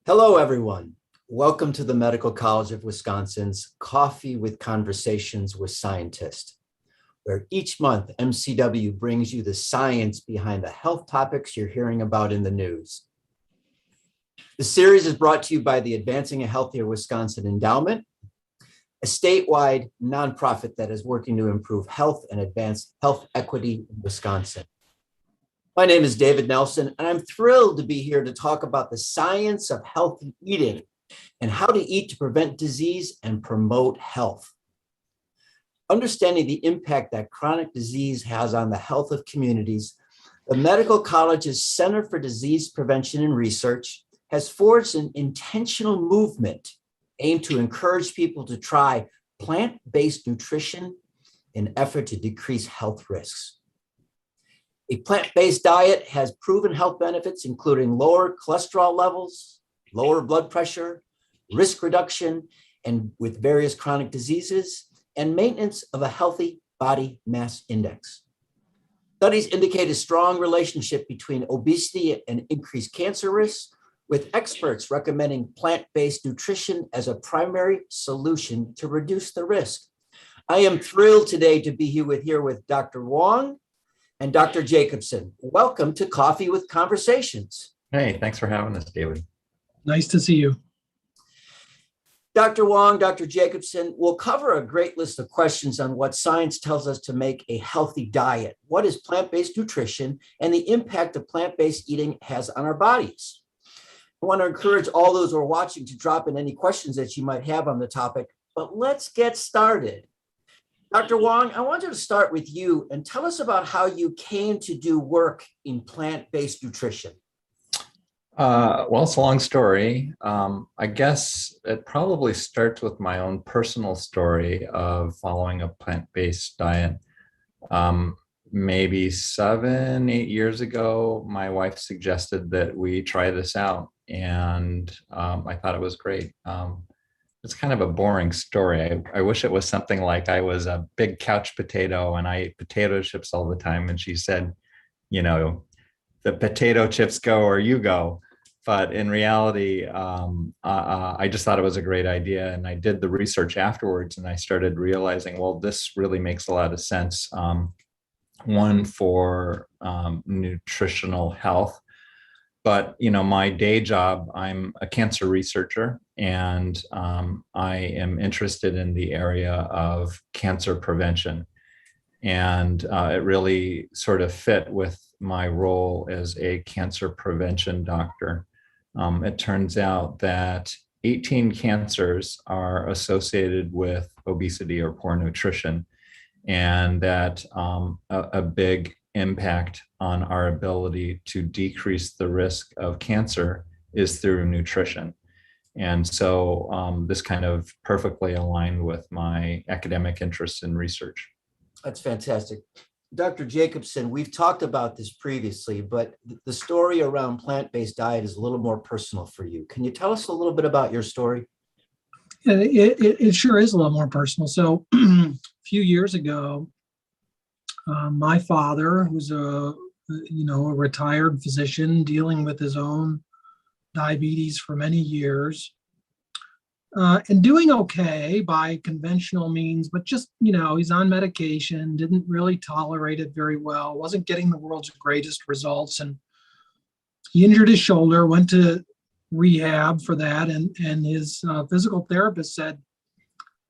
Hello, everyone. Welcome to the Medical College of Wisconsin's Coffee with Conversations with Scientists, where each month MCW brings you the science behind the health topics you're hearing about in the news. The series is brought to you by the Advancing a Healthier Wisconsin Endowment, a statewide nonprofit that is working to improve health and advance health equity in Wisconsin. My name is David Nelson, and I'm thrilled to be here to talk about the science of healthy eating and how to eat to prevent disease and promote health. Understanding the impact that chronic disease has on the health of communities, the Medical College's Center for Disease Prevention and Research has forged an intentional movement aimed to encourage people to try plant-based nutrition in an effort to decrease health risks. A plant-based diet has proven health benefits, including lower cholesterol levels, lower blood pressure, risk reduction, and with various chronic diseases, and maintenance of a healthy body mass index. Studies indicate a strong relationship between obesity and increased cancer risks, with experts recommending plant-based nutrition as a primary solution to reduce the risk. I am thrilled today to be here with Dr. Wong and Dr. Jacobson. Welcome to Coffee with Conversations. Hey, thanks for having us, David. Nice to see you. Dr. Wong, Dr. Jacobson, we'll cover a great list of questions on what science tells us to make a healthy diet. What is plant-based nutrition and the impact of plant-based eating has on our bodies? I want to encourage all those who are watching to drop in any questions that you might have on the topic, but let's get started. Dr. Wong, I want you to start with you and tell us about how you came to do work in plant-based nutrition. Well, it's a long story. I guess it probably starts with my own personal story of following a plant-based diet. Maybe 7-8 years ago, my wife suggested that we try this out, and I thought it was great. It's kind of a boring story. I wish it was something like I was a big couch potato and I ate potato chips all the time. And she said, the potato chips go or you go. But in reality, I just thought it was a great idea. And I did the research afterwards and I started realizing, well, this really makes a lot of sense. One, for nutritional health. But, my day job, I'm a cancer researcher, and I am interested in the area of cancer prevention. And it really sort of fit with my role as a cancer prevention doctor. It turns out that 18 cancers are associated with obesity or poor nutrition, and that a big impact on our ability to decrease the risk of cancer is through nutrition. And so this kind of perfectly aligned with my academic interests in research. That's fantastic. Dr. Jacobson, we've talked about this previously, but the story around plant-based diet is a little more personal for you. Can you tell us a little bit about your story? It sure is a little more personal. So a few years ago, my father, who's a retired physician dealing with his own diabetes for many years, and doing okay by conventional means, but just, he's on medication, didn't really tolerate it very well, wasn't getting the world's greatest results. And he injured his shoulder, went to rehab for that. And his physical therapist said,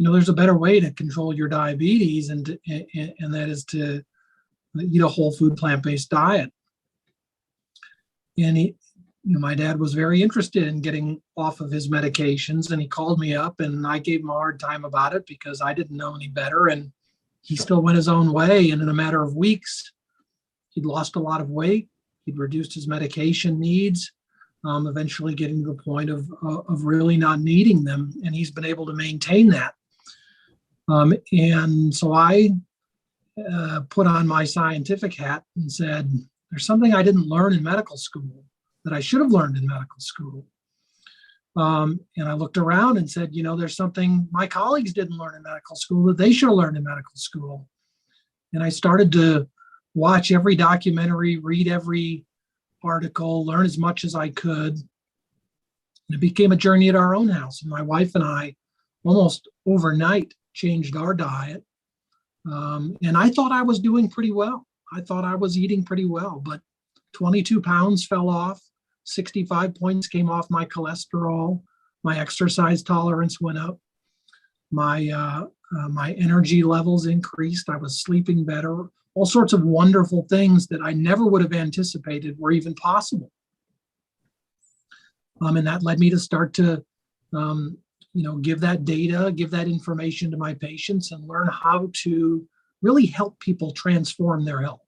there's a better way to control your diabetes, and that is to eat a whole food plant-based diet. And my dad was very interested in getting off of his medications, and he called me up, and I gave him a hard time about it because I didn't know any better, and he still went his own way. And in a matter of weeks, he'd lost a lot of weight. He'd reduced his medication needs, eventually getting to the point of really not needing them, and he's been able to maintain that. And so I put on my scientific hat and said, there's something I didn't learn in medical school that I should have learned in medical school. And I looked around and said, there's something my colleagues didn't learn in medical school that they should have learned in medical school. And I started to watch every documentary, read every article, learn as much as I could. It became a journey at our own house. And my wife and I almost overnight changed our diet. And I thought I was doing pretty well. I thought I was eating pretty well, but 22 pounds fell off, 65 points came off my cholesterol, my exercise tolerance went up, my energy levels increased, I was sleeping better, all sorts of wonderful things that I never would have anticipated were even possible. And that led me to start to, give that data, give that information to my patients and learn how to really help people transform their health.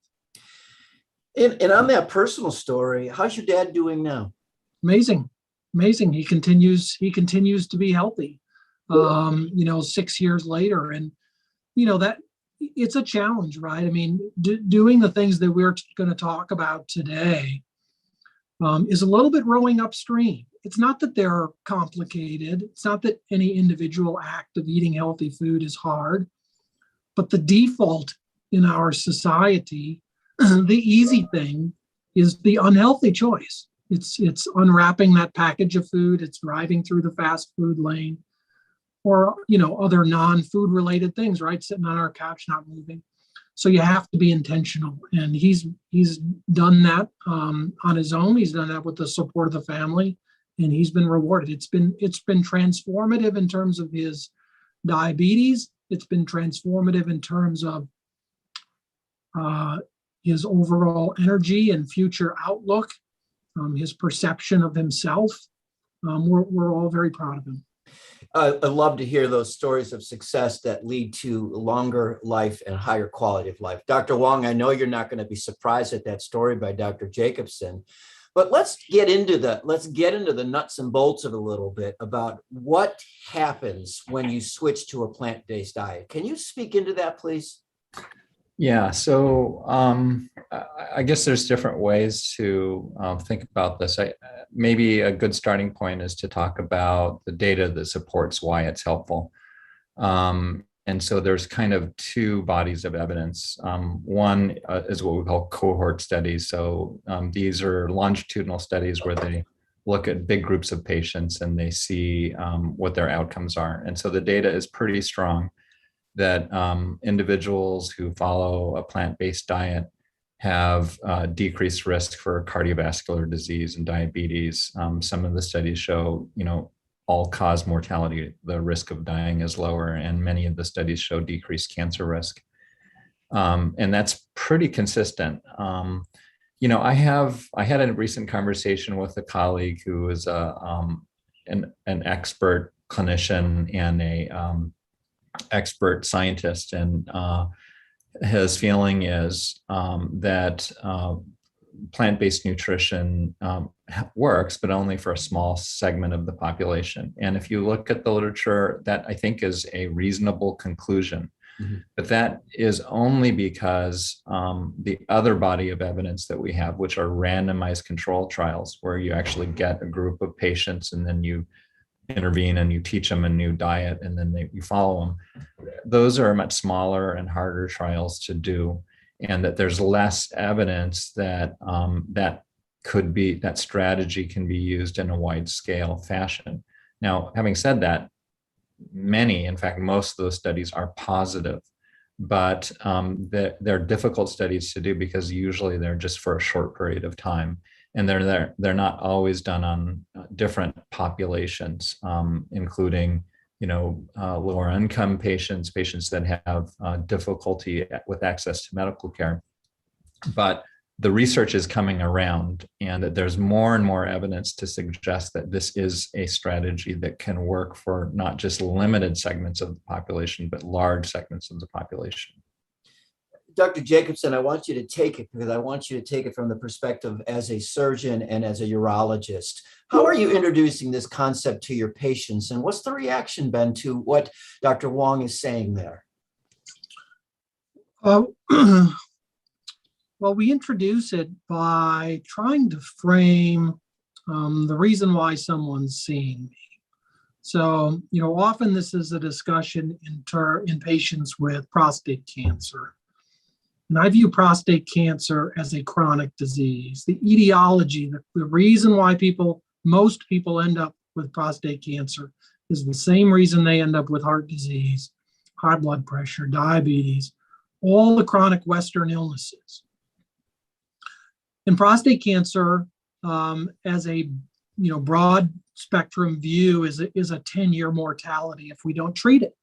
And on that personal story, how's your dad doing now? Amazing. He continues to be healthy, 6 years later. And, that it's a challenge, right? I mean, doing the things that we're going to talk about today is a little bit rowing upstream. It's not that they're complicated. It's not that any individual act of eating healthy food is hard, but the default in our society, the easy thing is the unhealthy choice. It's unwrapping that package of food. It's driving through the fast food lane, or other non-food related things, right? Sitting on our couch, not moving. So you have to be intentional, and he's done that on his own. He's done that with the support of the family, and he's been rewarded. It's been transformative in terms of his diabetes. It's been transformative in terms of his overall energy and future outlook, his perception of himself. We're all very proud of him. I love to hear those stories of success that lead to longer life and higher quality of life. Dr. Wong, I know you're not going to be surprised at that story by Dr. Jacobson, but let's get into the nuts and bolts of it a little bit about what happens when you switch to a plant-based diet. Can you speak into that, please? Yeah, so I guess there's different ways to think about this. Maybe a good starting point is to talk about the data that supports why it's helpful. And so there's kind of two bodies of evidence. One is what we call cohort studies. So these are longitudinal studies where they look at big groups of patients and they see what their outcomes are. And so the data is pretty strong that individuals who follow a plant-based diet have decreased risk for cardiovascular disease and diabetes. Some of the studies show, all-cause mortality, the risk of dying is lower, and many of the studies show decreased cancer risk. And that's pretty consistent. I had a recent conversation with a colleague who is an expert clinician and a expert scientist, and his feeling is that plant-based nutrition works, but only for a small segment of the population. And if you look at the literature, that I think is a reasonable conclusion. Mm-hmm. But that is only because the other body of evidence that we have, which are randomized control trials, where you actually get a group of patients and then you intervene and you teach them a new diet and then you follow them. Those are much smaller and harder trials to do, and that there's less evidence that that strategy can be used in a wide scale fashion. Now, having said that, in fact, most of those studies are positive, but they're difficult studies to do because usually they're just for a short period of time. And they're not always done on different populations, including, lower income patients that have difficulty with access to medical care. But the research is coming around, and that there's more and more evidence to suggest that this is a strategy that can work for not just limited segments of the population, but large segments of the population. Dr. Jacobson, I want you to take it because I want you to take it from the perspective as a surgeon and as a urologist. How are you introducing this concept to your patients, and what's the reaction been to what Dr. Wong is saying there? Well, we introduce it by trying to frame the reason why someone's seeing me. So, often this is a discussion in patients with prostate cancer. And I view prostate cancer as a chronic disease. The etiology, the reason why most people end up with prostate cancer is the same reason they end up with heart disease, high blood pressure, diabetes, all the chronic Western illnesses. And prostate cancer, as a broad spectrum view, is a 10-year mortality if we don't treat it.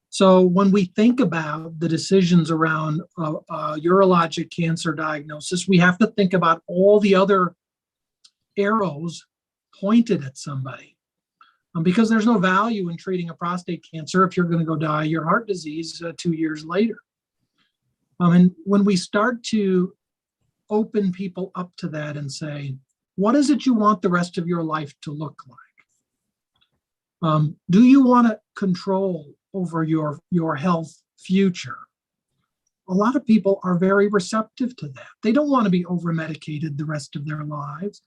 So when we think about the decisions around urologic cancer diagnosis, we have to think about all the other arrows pointed at somebody. Because there's no value in treating a prostate cancer if you're going to go die of your heart disease 2 years later. And when we start to open people up to that and say, what is it you want the rest of your life to look like? Do you want to control over your health future? A lot of people are very receptive to that. They don't want to be over-medicated the rest of their lives.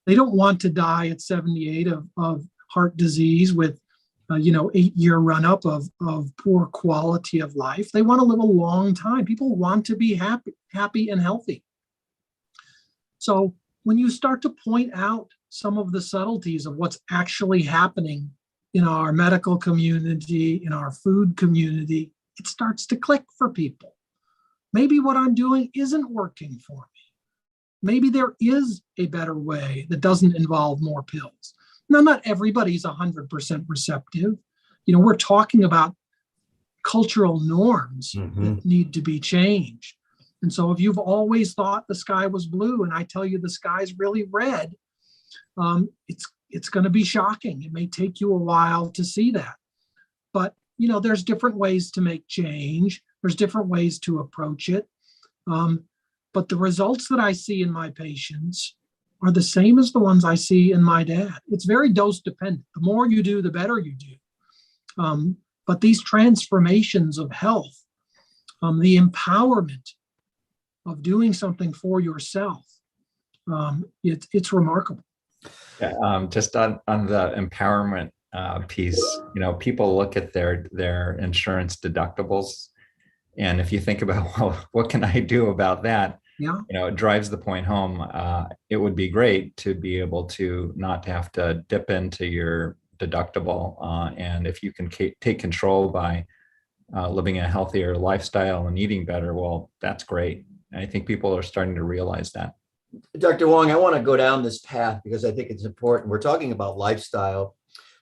They don't want to die at 78 of heart disease with 8-year run-up of poor quality of life. They want to live a long time. People want to be happy and healthy. So when you start to point out some of the subtleties of what's actually happening in our medical community, in our food community, it starts to click for people. Maybe what I'm doing isn't working for me. Maybe there is a better way that doesn't involve more pills. Now, not everybody's 100% receptive. We're talking about cultural norms that need to be changed. And so if you've always thought the sky was blue and I tell you the sky's really red, it's going to be shocking. It may take you a while to see that. But, there's different ways to make change. There's different ways to approach it. But the results that I see in my patients are the same as the ones I see in my dad. It's very dose dependent. The more you do, the better you do. But these transformations of health, the empowerment of doing something for yourself, it's remarkable. Yeah, just on the empowerment piece, people look at their insurance deductibles, and if you think about, well, what can I do about that? Yeah. It drives the point home. It would be great to be able to not have to dip into your deductible, and if you can take control by living a healthier lifestyle and eating better, well, that's great. And I think people are starting to realize that. Dr. Wong, I want to go down this path because I think it's important. We're talking about lifestyle,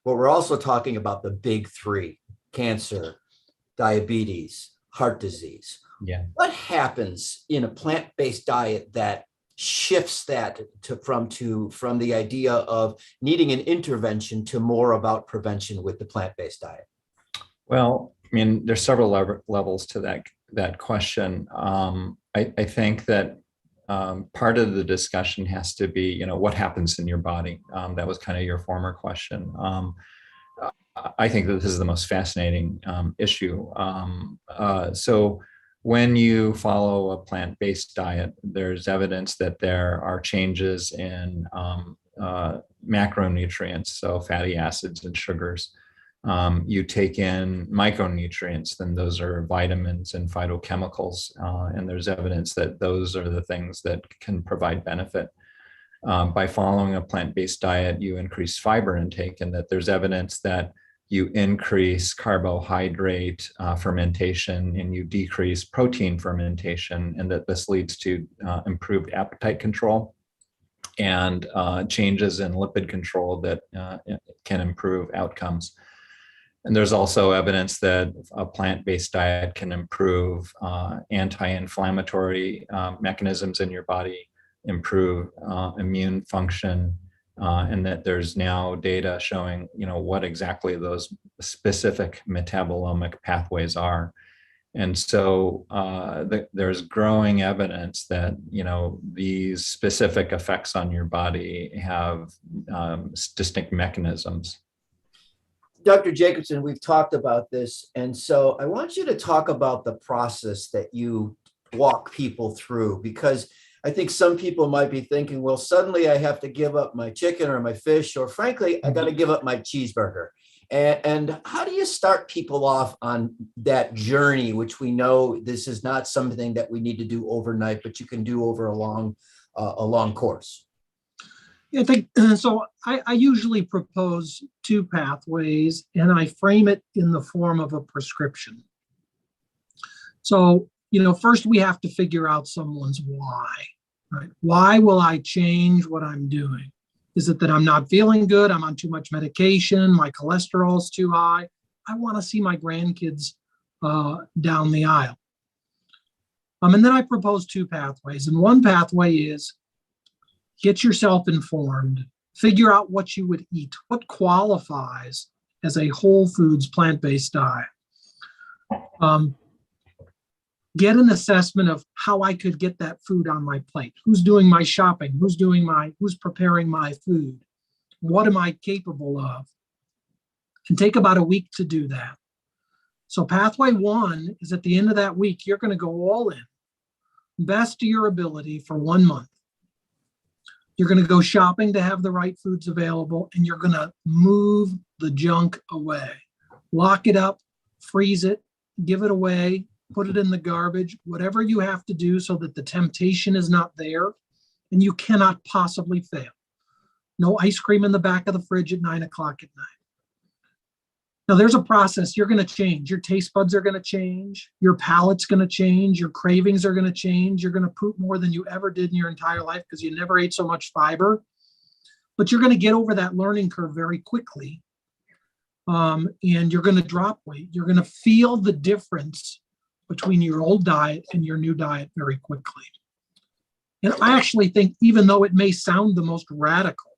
but we're also talking about the big three: cancer, diabetes, heart disease. Yeah. What happens in a plant-based diet that shifts that from the idea of needing an intervention to more about prevention with the plant-based diet? Well, there's several levels to that question. I think that part of the discussion has to be, what happens in your body. That was kind of your former question. I think that this is the most fascinating issue. So when you follow a plant-based diet, there's evidence that there are changes in macronutrients, so fatty acids and sugars. You take in micronutrients, then those are vitamins and phytochemicals, and there's evidence that those are the things that can provide benefit. By following a plant-based diet, you increase fiber intake, and that there's evidence that you increase carbohydrate fermentation and you decrease protein fermentation, and that this leads to improved appetite control and changes in lipid control that can improve outcomes. And there's also evidence that a plant-based diet can improve anti-inflammatory mechanisms in your body, improve immune function, and that there's now data showing, what exactly those specific metabolomic pathways are. And so there's growing evidence that, these specific effects on your body have distinct mechanisms. Dr. Jacobson, we've talked about this. And so I want you to talk about the process that you walk people through, because I think some people might be thinking, well, suddenly I have to give up my chicken or my fish, or frankly, I got to give up my cheeseburger. And how do you start people off on that journey, which we know this is not something that we need to do overnight, but you can do over a long course? I think so. I usually propose two pathways, and I frame it in the form of a prescription. So, first we have to figure out someone's why, right? Why will I change what I'm doing? Is it that I'm not feeling good? I'm on too much medication. My cholesterol's too high. I want to see my grandkids down the aisle. And then I propose two pathways. And one pathway is get yourself informed, figure out what you would eat, what qualifies as a whole foods plant-based diet. Get an assessment of how I could get that food on my plate. Who's doing my shopping? Who's preparing my food? What am I capable of? And take about a week to do that. So pathway one is at the end of that week, you're going to go all in, best of your ability for 1 month. You're going to go shopping to have the right foods available, and you're going to move the junk away. Lock it up, freeze it, give it away, put it in the garbage, whatever you have to do so that the temptation is not there and you cannot possibly fail. No ice cream in the back of the fridge at 9 o'clock at night. Now there's a process. You're going to change. Your taste buds are going to change. Your palate's going to change. Your cravings are going to change. You're going to poop more than you ever did in your entire life because you never ate so much fiber. But you're going to get over that learning curve very quickly. And you're going to drop weight. You're going to feel the difference between your old diet and your new diet very quickly. And I actually think, even though it may sound the most radical,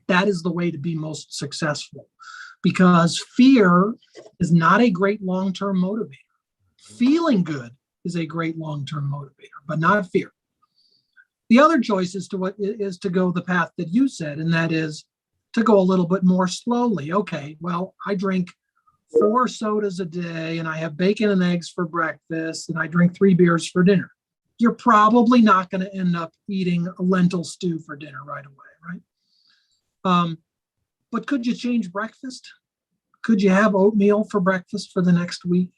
that is the way to be most successful. Because fear is not a great long-term motivator. Feeling good is a great long-term motivator, but not fear. The other choice is to go the path that you said, and that is to go a little bit more slowly. Okay, well, I drink 4 sodas a day, and I have bacon and eggs for breakfast, and I drink 3 beers for dinner. You're probably not going to end up eating a lentil stew for dinner right away, right? But could you change breakfast? Could you have oatmeal for breakfast for the next week?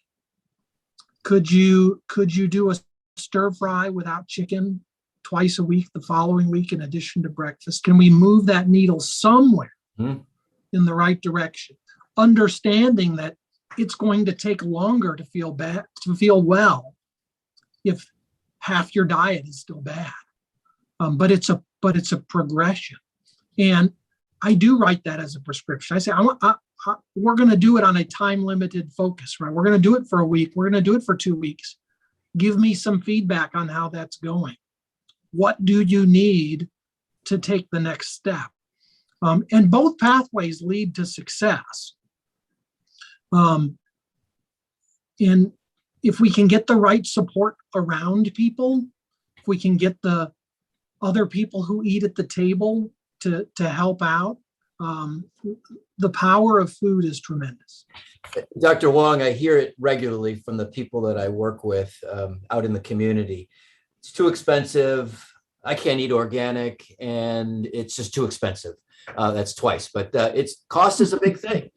Could you do a stir fry without chicken twice a week the following week in addition to breakfast? Can we move that needle somewhere in the right direction? Understanding that it's going to take longer to feel well if half your diet is still bad. But it's a progression. And I do write that as a prescription. I say, we're going to do it on a time-limited focus, right? We're going to do it for a week. We're going to do it for 2 weeks. Give me some feedback on how that's going. What do you need to take the next step? And both pathways lead to success. And if we can get the right support around people, if we can get the other people who eat at the table to help out, the power of food is tremendous. Dr. Wong, I hear it regularly from the people that I work with out in the community. It's too expensive. I can't eat organic, and it's just too expensive. That's twice, but cost is a big thing.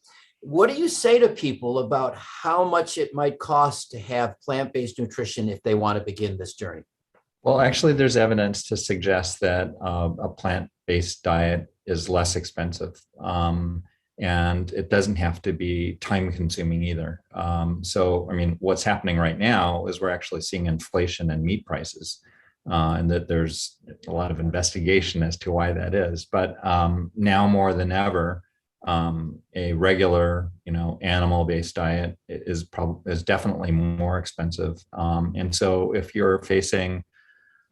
What do you say to people about how much it might cost to have plant-based nutrition if they want to begin this journey? Well, actually, there's evidence to suggest that a plant-based diet is less expensive, and it doesn't have to be time-consuming either. So, I mean, what's happening right now is we're actually seeing inflation in meat prices, and that there's a lot of investigation as to why that is. But now more than ever, a regular, animal-based diet is definitely more expensive. And so, if you're facing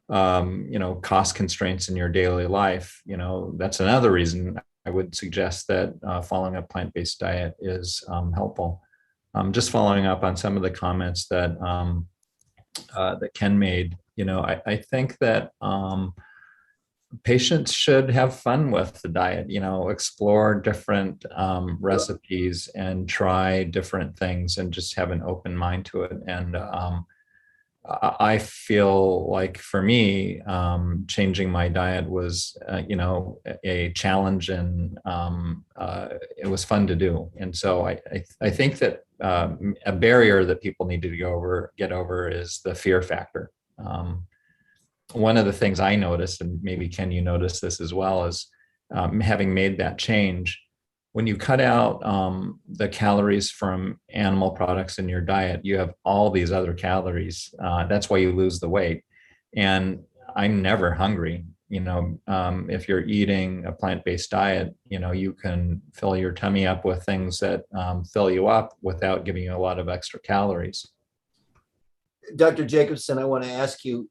cost constraints in your daily life, that's another reason I would suggest that following a plant-based diet is helpful. Just following up on some of the comments that that Ken made, I think that patients should have fun with the diet, explore different recipes and try different things and just have an open mind to it. And I feel like for me, changing my diet was, a challenge, and it was fun to do. And so I think that a barrier that people need to get over is the fear factor. one of the things I noticed, and maybe Ken, you noticed this as well, is having made that change, when you cut out the calories from animal products in your diet, you have all these other calories. That's why you lose the weight. And I'm never hungry. If you're eating a plant-based diet, you can fill your tummy up with things that fill you up without giving you a lot of extra calories. Dr. Jacobson, I want to ask you,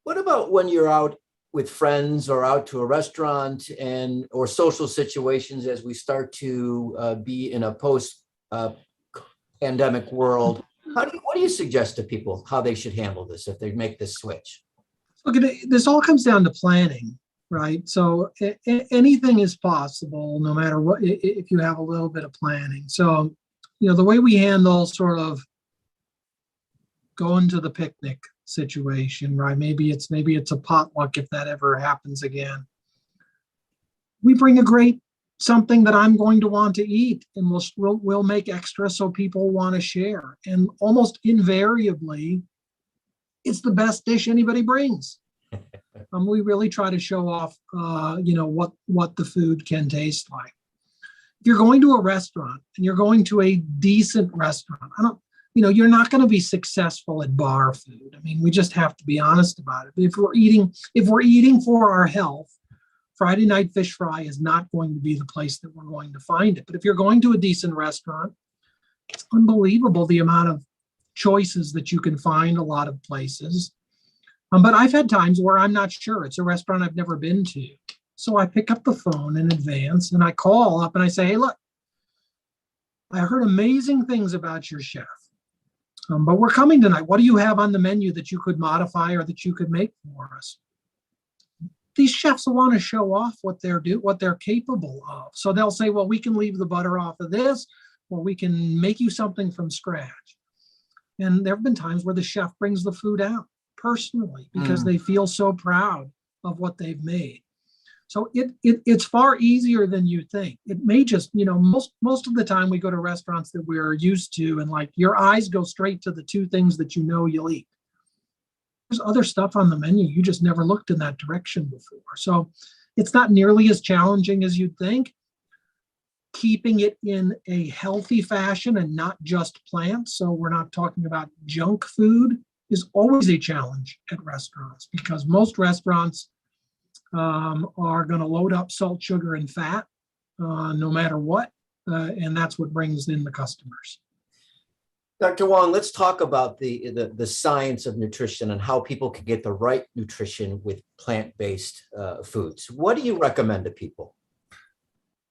what about when you're out with friends or out to a restaurant or social situations as we start to be in a post-pandemic world? What do you suggest to people how they should handle this if they make this switch? Look, this all comes down to planning, right? So anything is possible, no matter what, if you have a little bit of planning. So, the way we handle sort of going to the picnic situation, right? Maybe it's a potluck if that ever happens again. We bring something that I'm going to want to eat, and we'll make extra so people want to share. And almost invariably, it's the best dish anybody brings. We really try to show off, what the food can taste like. If you're going to a restaurant and you're going to a decent restaurant, you're not going to be successful at bar food. I mean, we just have to be honest about it. If we're eating for our health, Friday night fish fry is not going to be the place that we're going to find it. But if you're going to a decent restaurant, it's unbelievable the amount of choices that you can find a lot of places. But I've had times where I'm not sure. It's a restaurant I've never been to. So I pick up the phone in advance and I call up and I say, hey, look, I heard amazing things about your chef. But we're coming tonight. What do you have on the menu that you could modify or that you could make for us? These chefs want to show off what they're capable of. So they'll say, well, we can leave the butter off of this, or we can make you something from scratch. And there have been times where the chef brings the food out personally because they feel so proud of what they've made. So it's far easier than you think. It may just, most of the time we go to restaurants that we're used to, and like your eyes go straight to the two things that you'll eat. There's other stuff on the menu you just never looked in that direction before. So it's not nearly as challenging as you'd think. Keeping it in a healthy fashion and not just plants, so we're not talking about junk food, is always a challenge at restaurants, because most restaurants are going to load up salt, sugar, and fat no matter what, and that's what brings in the customers. Dr. Wong, let's talk about the science of nutrition and how people can get the right nutrition with plant-based foods. What do you recommend to people?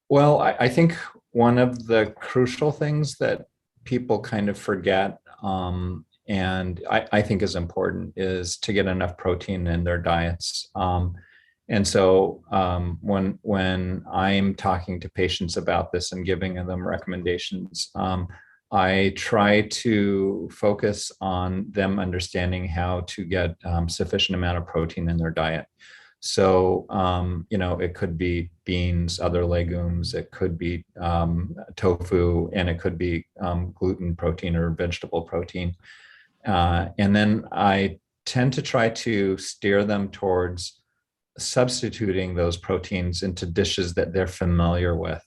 Well, I think one of the crucial things that people kind of forget, and I think is important, is to get enough protein in their diets. And so when I'm talking to patients about this and giving them recommendations, I try to focus on them understanding how to get sufficient amount of protein in their diet. So, it could be beans, other legumes, it could be tofu, and it could be gluten protein or vegetable protein. And then I tend to try to steer them towards substituting those proteins into dishes that they're familiar with,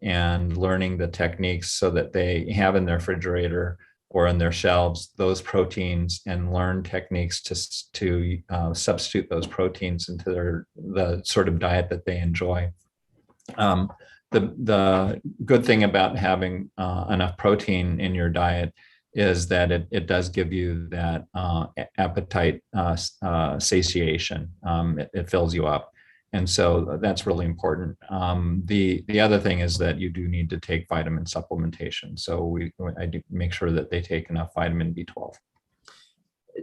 and learning the techniques so that they have in their refrigerator or in their shelves those proteins, and learn techniques to substitute those proteins into the sort of diet that they enjoy. The good thing about having enough protein in your diet is that it does give you that appetite satiation. It fills you up. And so that's really important. The other thing is that you do need to take vitamin supplementation. So I do make sure that they take enough vitamin B12.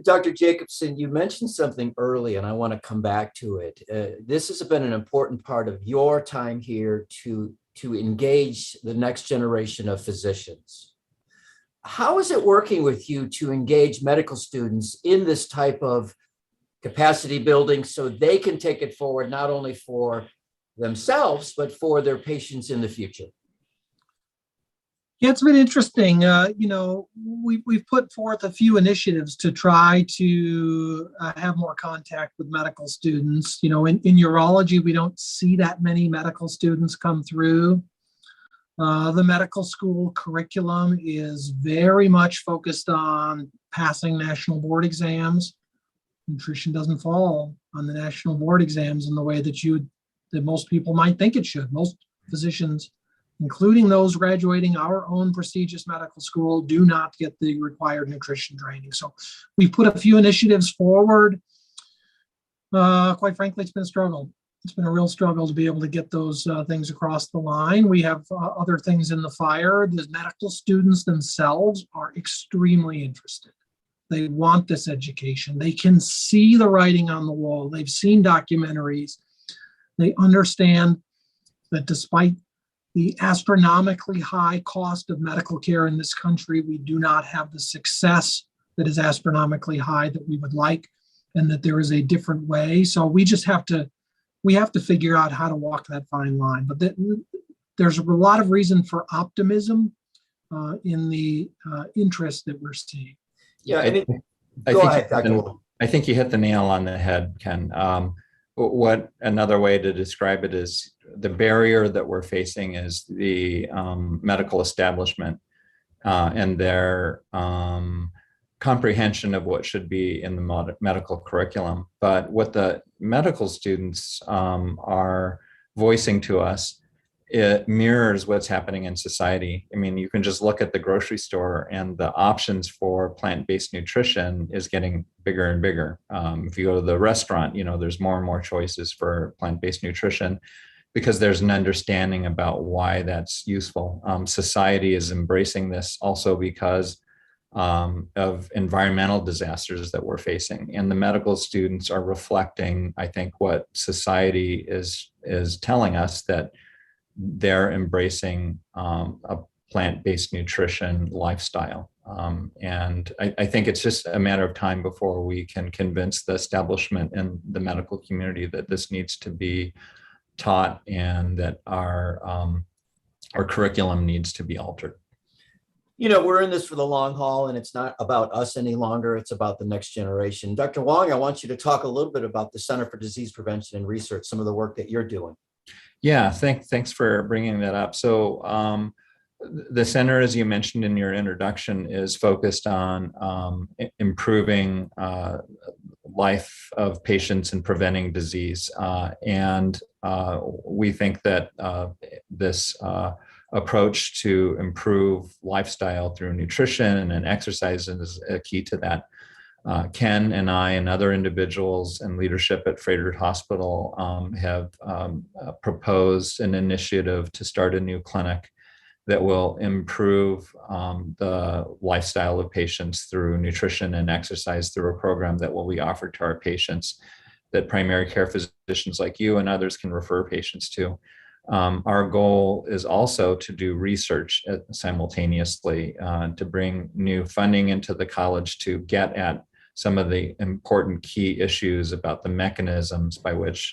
Dr. Jacobson, you mentioned something early, and I want to come back to it. This has been an important part of your time here to engage the next generation of physicians. How is it working with you to engage medical students in this type of capacity building so they can take it forward, not only for themselves, but for their patients in the future? Yeah, it's been interesting. We've put forth a few initiatives to try to have more contact with medical students. In urology, we don't see that many medical students come through. The medical school curriculum is very much focused on passing national board exams. Nutrition doesn't fall on the national board exams in the way that most people might think it should. Most physicians, including those graduating our own prestigious medical school, do not get the required nutrition training. So we've put a few initiatives forward. Quite frankly, it's been a struggle. It's been a real struggle to be able to get those things across the line. We have other things in the fire. The medical students themselves are extremely interested. They want this education. They can see the writing on the wall. They've seen documentaries. They understand that despite the astronomically high cost of medical care in this country, we do not have the success that is astronomically high that we would like, and that there is a different way. So we have to figure out how to walk that fine line. But there's a lot of reason for optimism in the interest that we're seeing. Yeah, I go think ahead, Dr. Wong. I think you hit the nail on the head, Ken. What another way to describe it is the barrier that we're facing is the medical establishment and their comprehension of what should be in the medical curriculum. But what the medical students are voicing to us, it mirrors what's happening in society. I mean, you can just look at the grocery store, and the options for plant-based nutrition is getting bigger and bigger. If you go to the restaurant, there's more and more choices for plant-based nutrition because there's an understanding about why that's useful. Society is embracing this also because of environmental disasters that we're facing, and the medical students are reflecting, I think, what society is telling us, that they're embracing a plant-based nutrition lifestyle. And I think it's just a matter of time before we can convince the establishment and the medical community that this needs to be taught and that our curriculum needs to be altered. We're in this for the long haul, and it's not about us any longer. It's about the next generation. Dr. Wong, I want you to talk a little bit about the Center for Disease Prevention and Research, some of the work that you're doing. Yeah, thanks for bringing that up. So the center, as you mentioned in your introduction, is focused on improving life of patients and preventing disease. And we think that this approach to improve lifestyle through nutrition and exercise is a key to that. Ken and I and other individuals and leadership at Frederick Hospital have proposed an initiative to start a new clinic that will improve the lifestyle of patients through nutrition and exercise through a program that will be offered to our patients that primary care physicians like you and others can refer patients to. Our goal is also to do research simultaneously to bring new funding into the college to get at some of the important key issues about the mechanisms by which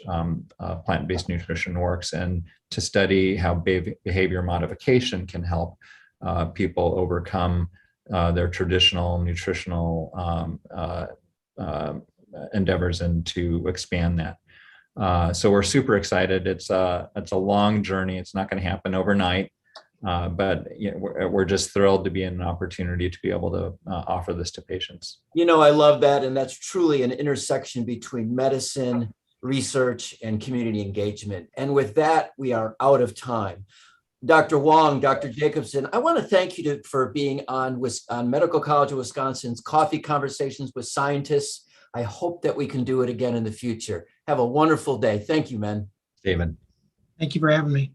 plant-based nutrition works, and to study how behavior modification can help people overcome their traditional nutritional endeavors and to expand that. So we're super excited. It's a long journey. It's not going to happen overnight. But we're just thrilled to be in an opportunity to be able to offer this to patients. I love that. And that's truly an intersection between medicine, research, and community engagement. And with that, we are out of time. Dr. Wong, Dr. Jacobson, I want to thank you for being on Medical College of Wisconsin's Coffee Conversations with Scientists. I hope that we can do it again in the future. Have a wonderful day. Thank you, men. David. Thank you for having me.